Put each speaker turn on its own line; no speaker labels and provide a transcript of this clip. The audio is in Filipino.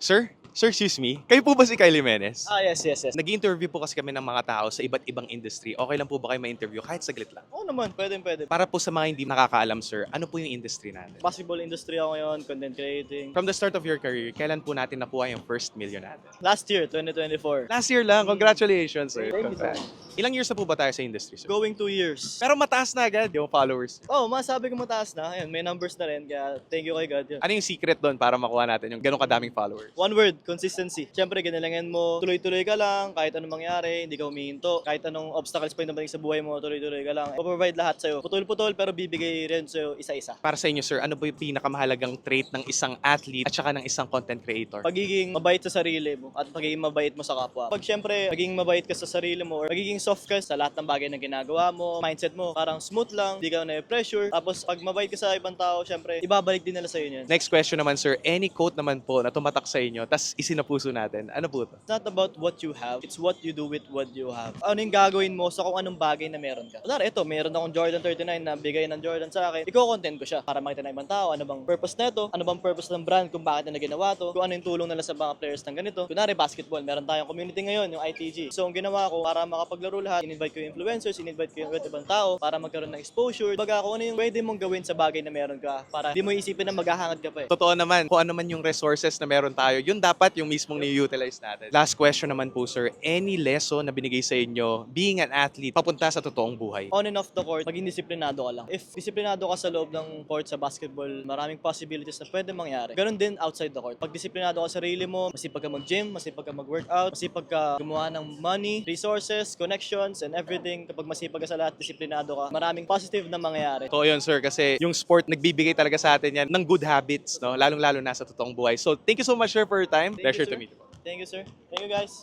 Sir? Sir, excuse me. Kayo po ba si Kylie Jimenez?
Yes.
Nag-interview po kasi kami ng mga tao sa iba't ibang industry. Okay lang po ba kayo ma-interview kahit saglit lang?
Oo naman, pwede.
Para po sa mga hindi nakakaalam, sir, ano po yung industry natin?
Basketball industry ako ngayon, content creating.
From the start of your career, kailan po natin nakuha yung first million natin?
Last year, 2024.
Last year lang. Congratulations, sir.
Thank you, sir.
Ilang years na po ba tayo sa industry, sir?
Going 2 years.
Pero mataas na agad yung followers.
Oh, masabi ko mataas na. Ayan, may numbers na rin, kaya thank you kay God. Yun.
Ano yung secret doon para makuha natin yung ganong kadaming followers?
One word, consistency. Siyempre, ginalangan mo, tuloy-tuloy ka lang, kahit anong mangyari, hindi ka humihinto. Kahit anong obstacles pa yung dumating sa buhay mo, tuloy-tuloy ka lang. Provide lahat sa'yo. Putol-putol, pero bibigay rin sa'yo isa-isa.
Para sa inyo, sir, ano po yung pinakamahalagang trait ng isang athlete at saka ng isang content creator?
Pagiging mabait sa sarili mo at pagiging mabait mo sa kapwa. Pag siyempre, magiging mabait ka sa sarili mo or magiging soft ka sa lahat ng bagay na ginagawa mo, mindset mo, parang smooth lang, hindi ka na-pressure. Tapos pag mabait ka sa ibang tao, siyempre, ibabalik din nila sa'yo yun.
Next question naman, sir. Any quote naman po na tumatak sa inyo, tas isinapuso natin. Ano po to?
It's not about what you have, it's what you do with what you have. Ano yung gagawin mo sa kung anong bagay na meron ka. Kunwari, ito, meron akong Jordan 39 na bigay ng Jordan sa akin. Iko-content ko siya para makita ng ibang tao ano bang purpose nito, ano bang purpose ng brand kung bakit na ginawa to, kung ano yung tulong nila sa mga players ng ganito. Kunwari, basketball, meron tayong community ngayon, yung ITG. So, ang ginawa ko, para makapaglaro lahat, in-invite ko yung influencers, in-invite ko yung ibang tao para magkaroon ng exposure. Baga, kung ano yung pwede mong gawin sa bagay na meron ka para di mo isipin na maghahangad ka pa eh.
Totoo naman, kung ano man yung resources na meron tayo, yun dapat yung mismong ni-utilize natin. Last question naman po, sir. Any lesson na binigay sa inyo being an athlete papunta sa totoong buhay?
On and off the court, maging disiplinado ka lang. If disiplinado ka sa loob ng court sa basketball, maraming possibilities na pwede mangyari. Ganon din outside the court. Pag disiplinado ka sa sarili mo, masipag ka mag-gym, masipag ka mag-workout, masipag ka gumawa ng money, resources, connections, and everything. Kapag masipag ka sa lahat, disiplinado ka, maraming positive na mangyayari.
Totoo yun, sir, kasi yung sport nagbibigay talaga sa atin yan ng good habits, no? Lalong-lalo na sa totoong buhay. So, thank you so much, sir, for your time.
Thank you,
Pleasure to
sir.
meet you.
Thank you, sir. Thank you, guys.